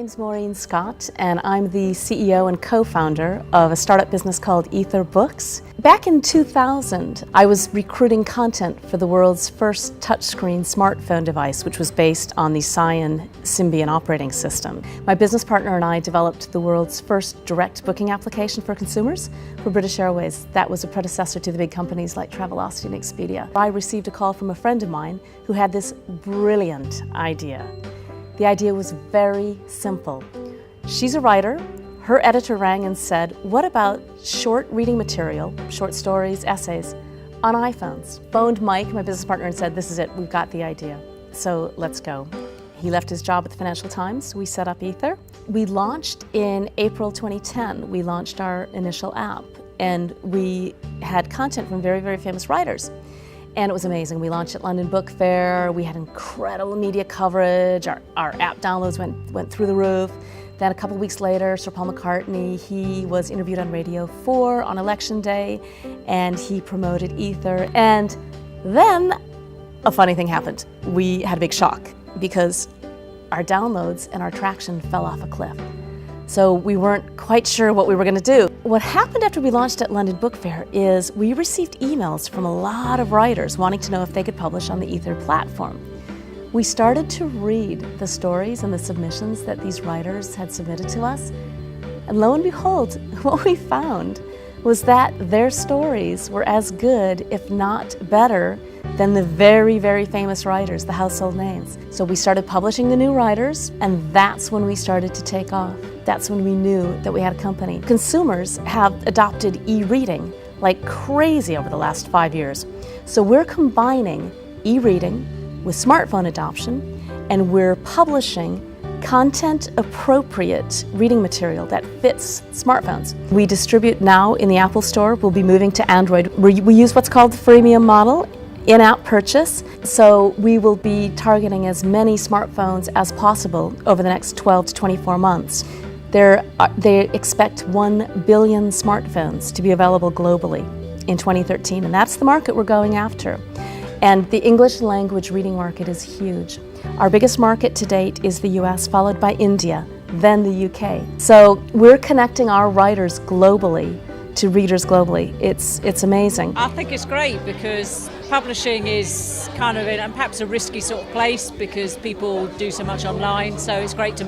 name's Maureen Scott, and I'm the CEO and co-founder of a startup business called Ether Books. Back in 2000, I was recruiting content for the world's first touchscreen smartphone device, which was based on the Psion Symbian operating system. My business partner and I developed the world's first direct booking application for consumers for British Airways. That was a predecessor to the big companies like Travelocity and Expedia. I received a call from a friend of mine who had this brilliant idea. The idea was very simple. She's a writer. Her editor rang and said, what about short reading material, short stories, essays, on iPhones? Phoned Mike, my business partner, and said, this is it, we've got the idea. So let's go. He left his job at the Financial Times. We set up Ether. We launched in April 2010. We launched our initial app, and we had content from very, very famous writers. And it was amazing. We launched at London Book Fair. We had incredible media coverage. Our app downloads went through the roof. Then a couple of weeks later, Sir Paul McCartney, he was interviewed on Radio 4 on election day, and he promoted Ether. And then a funny thing happened. We had a big shock because our downloads and our traction fell off a cliff. So we weren't quite sure what we were going to do. What happened after we launched at London Book Fair is we received emails from a lot of writers wanting to know if they could publish on the Ether platform. We started to read the stories and the submissions that these writers had submitted to us, and lo and behold, what we found was that their stories were as good, if not better, than the very, very famous writers, the household names. So we started publishing the new writers, and that's when we started to take off. That's when we knew that we had a company. Consumers have adopted e-reading like crazy over the last 5 years. So we're combining e-reading with smartphone adoption, and we're publishing content-appropriate reading material that fits smartphones. We distribute now in the Apple Store. We'll be moving to Android. We use what's called the freemium model, in-app purchase. So we will be targeting as many smartphones as possible over the next 12 to 24 months. They expect 1 billion smartphones to be available globally in 2013, and that's the market we're going after. And the English language reading market is huge. Our biggest market to date is the US, followed by India, then the UK. So we're connecting our writers globally to readers globally. It's amazing. I think it's great because publishing is kind of in perhaps a risky sort of place because people do so much online, so it's great to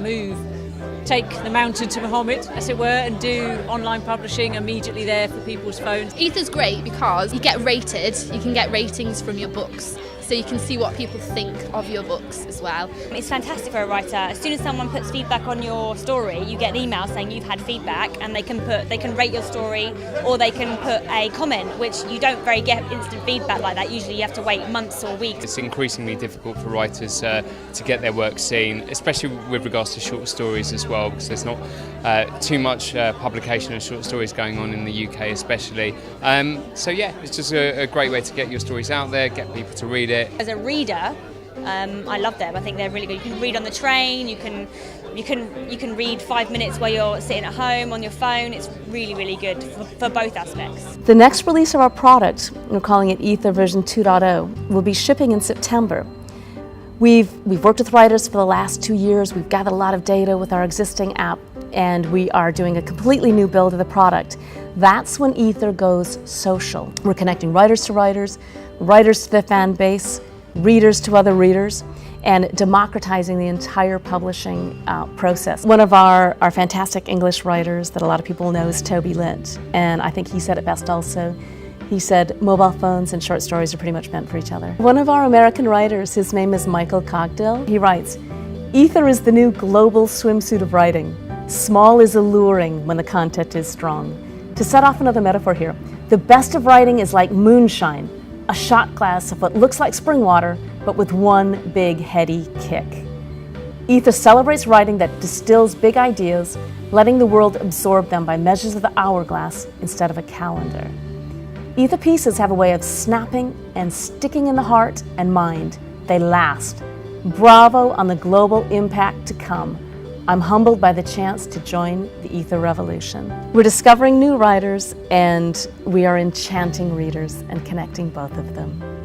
take the mountain to Mahomet, as it were, and do online publishing immediately there for people's phones. Ether's great because you get rated, you can get ratings from your books, so you can see what people think of your books as well. It's fantastic for a writer. As soon as someone puts feedback on your story, you get an email saying you've had feedback, and they can rate your story, or they can put a comment, which you don't very get instant feedback like that. Usually you have to wait months or weeks. It's increasingly difficult for writers to get their work seen, especially with regards to short stories as well, because there's not too much publication of short stories going on in the UK especially. So yeah, it's just a great way to get your stories out there, get people to read it. As a reader, I love them. I think they're really good. You can read on the train, you can read 5 minutes while you're sitting at home on your phone. It's really, really good for both aspects. The next release of our product, we're calling it Ether version 2.0, will be shipping in September. We've worked with writers for the last 2 years. We've gathered a lot of data with our existing app, and we are doing a completely new build of the product. That's when Ether goes social. We're connecting writers to writers, writers to their fan base, readers to other readers, and democratizing the entire publishing process. One of our fantastic English writers that a lot of people know is Toby Litt, and I think he said it best also. He said mobile phones and short stories are pretty much meant for each other. One of our American writers, his name is Michael Cogdill, he writes, Ether is the new global swimsuit of writing. Small is alluring when the content is strong. To set off another metaphor here, the best of writing is like moonshine, a shot glass of what looks like spring water, but with one big heady kick. Ether celebrates writing that distills big ideas, letting the world absorb them by measures of the hourglass instead of a calendar. Ether pieces have a way of snapping and sticking in the heart and mind. They last. Bravo on the global impact to come. I'm humbled by the chance to join the Ether revolution. We're discovering new writers, and we are enchanting readers and connecting both of them.